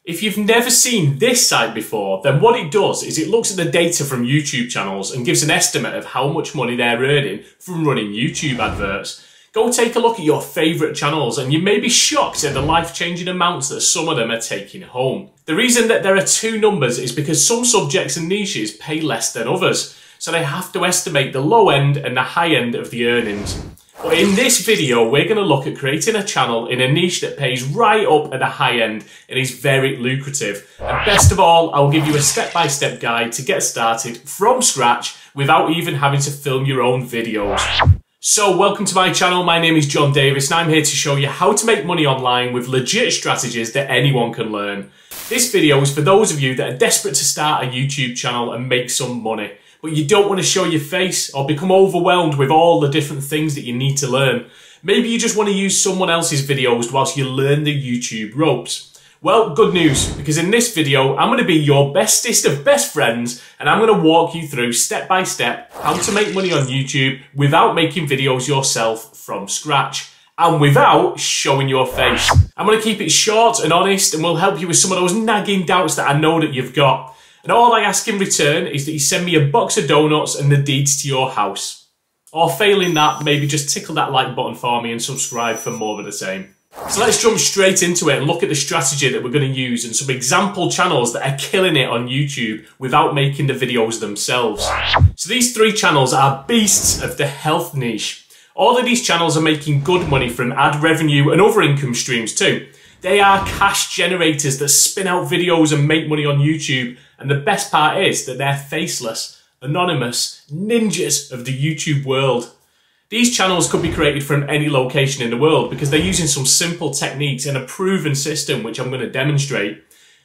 If you've never seen this site before, then what it does is it looks at the data from YouTube channels and gives an estimate of how much money they're earning from running YouTube adverts. Go take a look at your favourite channels and you may be shocked at the life-changing amounts that some of them are taking home. The reason that there are two numbers is because some subjects and niches pay less than others, so they have to estimate the low end and the high end of the earnings. But in this video, we're going to look at creating a channel in a niche that pays right up at the high end and is very lucrative. And best of all, I'll give you a step-by-step guide to get started from scratch without even having to film your own videos. So welcome to my channel, my name is John Davis and I'm here to show you how to make money online with legit strategies that anyone can learn. This video is for those of you that are desperate to start a YouTube channel and make some money, but you don't want to show your face or become overwhelmed with all the different things that you need to learn. Maybe you just want to use someone else's videos whilst you learn the YouTube ropes. Well, good news, because in this video, I'm going to be your bestest of best friends and I'm going to walk you through step by step how to make money on YouTube without making videos yourself from scratch and without showing your face. I'm going to keep it short and honest and we'll help you with some of those nagging doubts that I know that you've got. And all I ask in return is that you send me a box of donuts and the deeds to your house. Or failing that, maybe just tickle that like button for me and subscribe for more of the same. So let's jump straight into it and look at the strategy that we're going to use and some example channels that are killing it on YouTube without making the videos themselves. So these three channels are beasts of the health niche. All of these channels are making good money from ad revenue and other income streams too. They are cash generators that spin out videos and make money on YouTube, and the best part is that they're faceless, anonymous ninjas of the YouTube world. These channels could be created from any location in the world because they're using some simple techniques and a proven system which I'm going to demonstrate.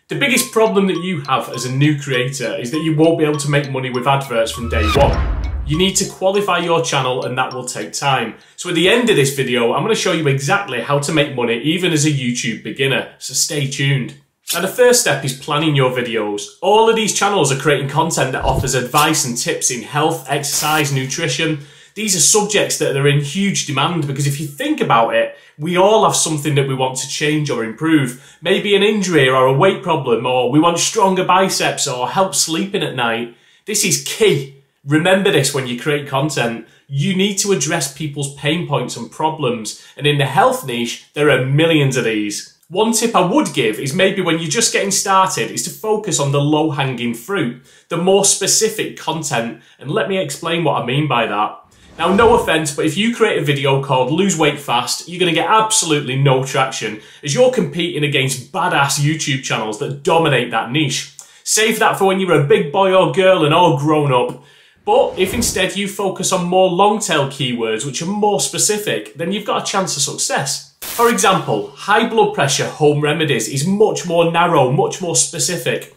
The biggest problem that you have as a new creator is that you won't be able to make money with adverts from day one. You need to qualify your channel and that will take time. So at the end of this video, I'm going to show you exactly how to make money even as a YouTube beginner, so stay tuned. Now the first step is planning your videos. All of these channels are creating content that offers advice and tips in health, exercise, nutrition. These are subjects that are in huge demand because if you think about it, we all have something that we want to change or improve. Maybe an injury or a weight problem, or we want stronger biceps or help sleeping at night. This is key. Remember this when you create content. You need to address people's pain points and problems. And in the health niche, there are millions of these. One tip I would give is maybe when you're just getting started is to focus on the low-hanging fruit, the more specific content. And let me explain what I mean by that. Now, no offense, but if you create a video called Lose Weight Fast, you're going to get absolutely no traction as you're competing against badass YouTube channels that dominate that niche. Save that for when you're a big boy or girl and all grown up. But if instead you focus on more long-tail keywords which are more specific, then you've got a chance of success. For example, high blood pressure home remedies is much more narrow, much more specific.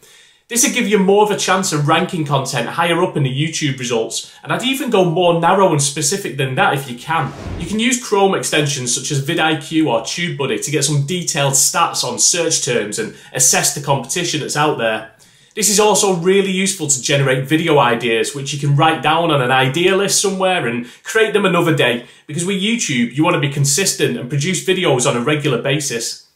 This will give you more of a chance of ranking content higher up in the YouTube results, and I'd even go more narrow and specific than that if you can. You can use Chrome extensions such as vidIQ or TubeBuddy to get some detailed stats on search terms and assess the competition that's out there. This is also really useful to generate video ideas which you can write down on an idea list somewhere and create them another day, because with YouTube you want to be consistent and produce videos on a regular basis.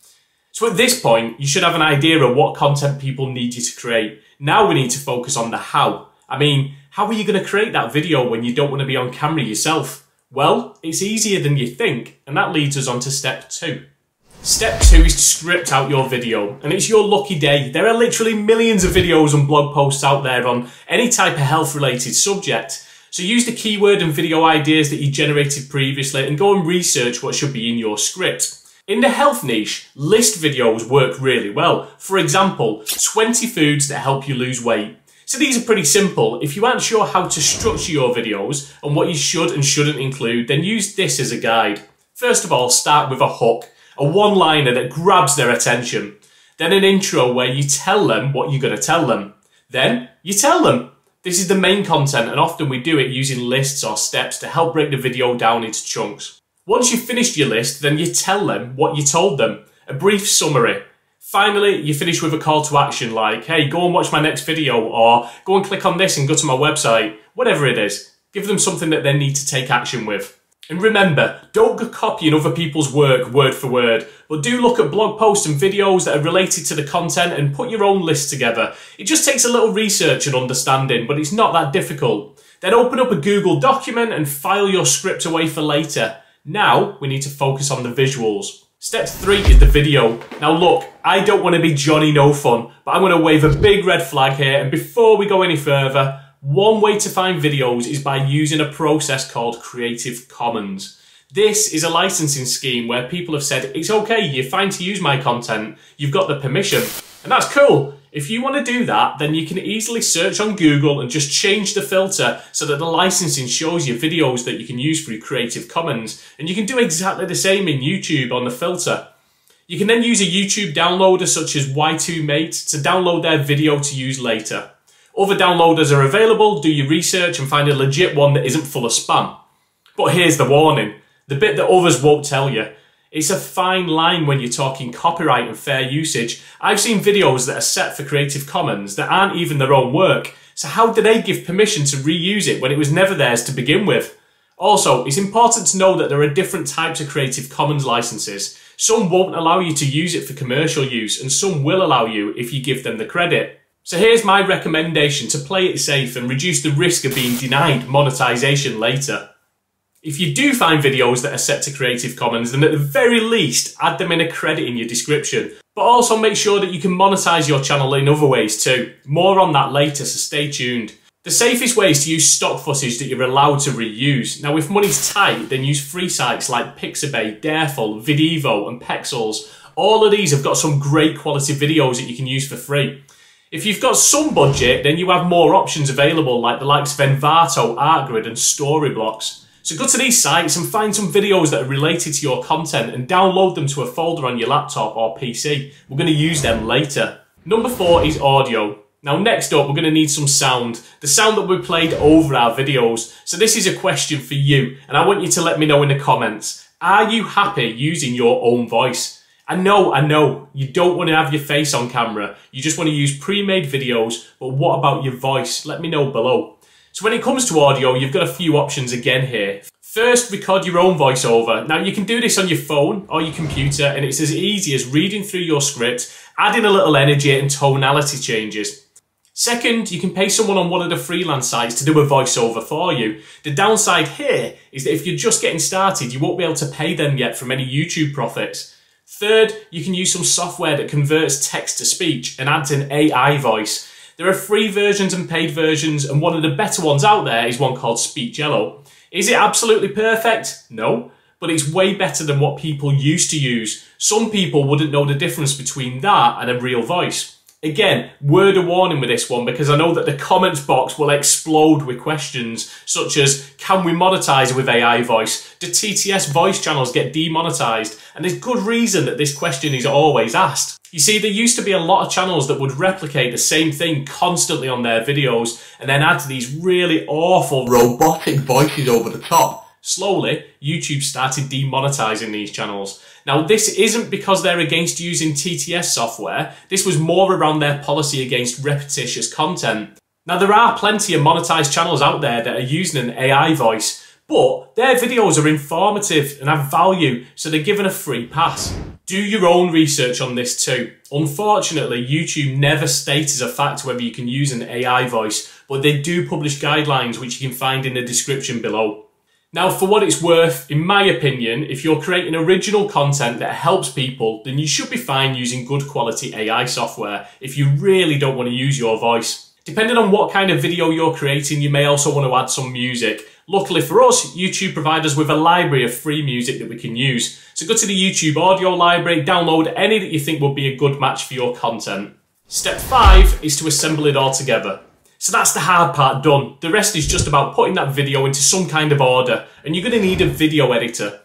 So at this point, you should have an idea of what content people need you to create. Now we need to focus on the how. I mean, how are you going to create that video when you don't want to be on camera yourself? Well, it's easier than you think, and that leads us on to step 2. Step 2 is to script out your video, and it's your lucky day. There are literally millions of videos and blog posts out there on any type of health-related subject. So use the keyword and video ideas that you generated previously and go and research what should be in your script. In the health niche, list videos work really well. For example, 20 foods that help you lose weight. So these are pretty simple. If you aren't sure how to structure your videos and what you should and shouldn't include, then use this as a guide. First of all, start with a hook, a one-liner that grabs their attention. Then an intro where you tell them what you're going to tell them. Then you tell them. This is the main content, and often we do it using lists or steps to help break the video down into chunks. Once you've finished your list, then you tell them what you told them, a brief summary. Finally, you finish with a call to action like, hey, go and watch my next video, or go and click on this and go to my website, whatever it is. Give them something that they need to take action with. And remember, don't go copying other people's work word for word, but do look at blog posts and videos that are related to the content and put your own list together. It just takes a little research and understanding, but it's not that difficult. Then open up a Google document and file your script away for later. Now we need to focus on the visuals. Step 3 is the video. Now look, I don't want to be Johnny No Fun, but I'm going to wave a big red flag here, and before we go any further, one way to find videos is by using a process called Creative Commons. This is a licensing scheme where people have said, it's okay, you're fine to use my content, you've got the permission. And that's cool. If you want to do that, then you can easily search on Google and just change the filter so that the licensing shows you videos that you can use through Creative Commons. And you can do exactly the same in YouTube on the filter. You can then use a YouTube downloader such as Y2Mate to download their video to use later. Other downloaders are available, do your research and find a legit one that isn't full of spam. But here's the warning, the bit that others won't tell you. It's a fine line when you're talking copyright and fair usage. I've seen videos that are set for Creative Commons that aren't even their own work, so how do they give permission to reuse it when it was never theirs to begin with? Also, it's important to know that there are different types of Creative Commons licenses. Some won't allow you to use it for commercial use and some will allow you if you give them the credit. So here's my recommendation to play it safe and reduce the risk of being denied monetization later. If you do find videos that are set to Creative Commons, then at the very least, add them in a credit in your description. But also make sure that you can monetize your channel in other ways too. More on that later, so stay tuned. The safest way is to use stock footage that you're allowed to reuse. Now if money's tight, then use free sites like Pixabay, Dareful, Videvo and Pexels. All of these have got some great quality videos that you can use for free. If you've got some budget, then you have more options available like the likes of Envato, Artgrid and Storyblocks. So go to these sites and find some videos that are related to your content and download them to a folder on your laptop or PC. We're going to use them later. Number 4 is audio. Now next up we're going to need some sound. The sound that we played over our videos. So this is a question for you and I want you to let me know in the comments. Are you happy using your own voice? I know, you don't want to have your face on camera. You just want to use pre-made videos, but what about your voice? Let me know below. So when it comes to audio, you've got a few options again here. First, record your own voiceover. Now you can do this on your phone or your computer and it's as easy as reading through your script, adding a little energy and tonality changes. Second, you can pay someone on one of the freelance sites to do a voiceover for you. The downside here is that if you're just getting started, you won't be able to pay them yet from any YouTube profits. Third, you can use some software that converts text to speech and adds an AI voice. There are free versions and paid versions, and one of the better ones out there is one called Speechelo. Is it absolutely perfect? No, but it's way better than what people used to use. Some people wouldn't know the difference between that and a real voice. Again, word of warning with this one because I know that the comments box will explode with questions such as, can we monetize with AI voice? Do TTS voice channels get demonetized? And there's good reason that this question is always asked. You see, there used to be a lot of channels that would replicate the same thing constantly on their videos and then add these really awful robotic voices over the top. Slowly, YouTube started demonetizing these channels. Now, this isn't because they're against using TTS software. This was more around their policy against repetitious content. Now, there are plenty of monetized channels out there that are using an AI voice, but their videos are informative and have value, so they're given a free pass. Do your own research on this too. Unfortunately, YouTube never states as a fact whether you can use an AI voice, but they do publish guidelines which you can find in the description below. Now, for what it's worth, in my opinion, if you're creating original content that helps people, then you should be fine using good quality AI software if you really don't want to use your voice. Depending on what kind of video you're creating, you may also want to add some music. Luckily for us, YouTube provides us with a library of free music that we can use. So go to the YouTube audio library, download any that you think will be a good match for your content. Step 5 is to assemble it all together. So that's the hard part done. The rest is just about putting that video into some kind of order, and you're going to need a video editor.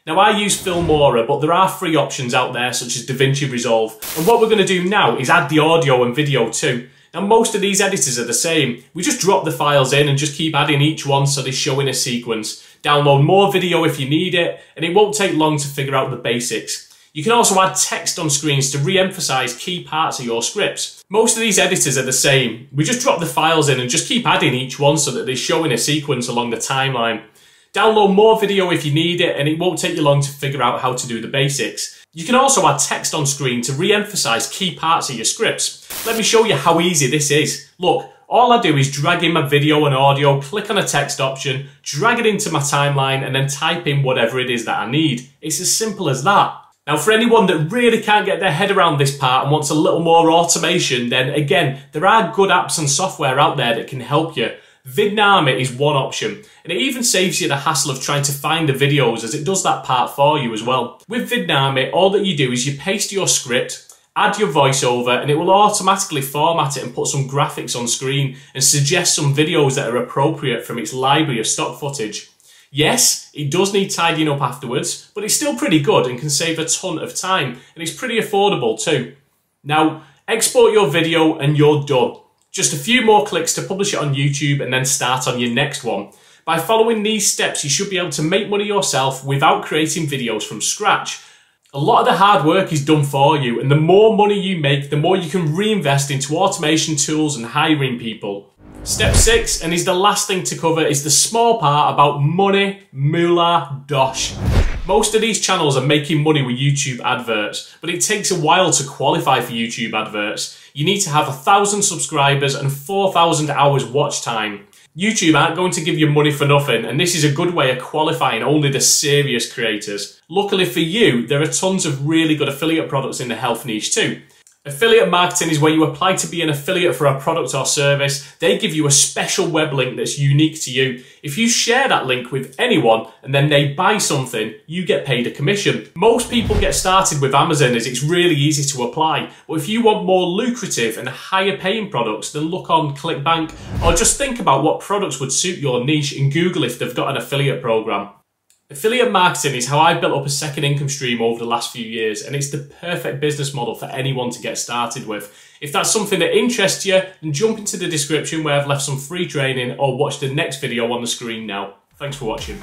Now, I use Filmora, but there are free options out there such as DaVinci Resolve. And what we're going to do now is add the audio and video too. Now, most of these editors are the same. We just drop the files in and just keep adding each one so they show in a sequence. Download more video if you need it, and it won't take long to figure out the basics. You can also add text on screens to re-emphasize key parts of your scripts. Most of these editors are the same. We just drop the files in and just keep adding each one so that they show in a sequence along the timeline. Download more video if you need it, and it won't take you long to figure out how to do the basics. You can also add text on screen to re-emphasize key parts of your scripts. Let me show you how easy this is. Look, all I do is drag in my video and audio, click on a text option, drag it into my timeline, and then type in whatever it is that I need. It's as simple as that. Now, for anyone that really can't get their head around this part and wants a little more automation, then again, there are good apps and software out there that can help you. Vidnami is one option, and it even saves you the hassle of trying to find the videos, as it does that part for you as well. With Vidnami, all that you do is you paste your script, add your voiceover, and it will automatically format it and put some graphics on screen and suggest some videos that are appropriate from its library of stock footage. Yes, it does need tidying up afterwards, but it's still pretty good and can save a ton of time, and it's pretty affordable too. Now, export your video and you're done. Just a few more clicks to publish it on YouTube and then start on your next one. By following these steps, you should be able to make money yourself without creating videos from scratch. A lot of the hard work is done for you, and the more money you make, the more you can reinvest into automation tools and hiring people. Step 6, and is the last thing to cover, is the small part about money, moolah, dosh. Most of these channels are making money with YouTube adverts, but it takes a while to qualify for YouTube adverts. You need to have 1,000 subscribers and 4,000 hours watch time. YouTube aren't going to give you money for nothing, and this is a good way of qualifying only the serious creators. Luckily for you, there are tons of really good affiliate products in the health niche too. Affiliate marketing is where you apply to be an affiliate for a product or service. They give you a special web link that's unique to you. If you share that link with anyone and then they buy something, you get paid a commission. Most people get started with Amazon as it's really easy to apply. But if you want more lucrative and higher paying products, then look on ClickBank, or just think about what products would suit your niche and Google if they've got an affiliate program. Affiliate marketing is how I built up a second income stream over the last few years, and it's the perfect business model for anyone to get started with. If that's something that interests you, then jump into the description where I've left some free training, or watch the next video on the screen now. Thanks for watching.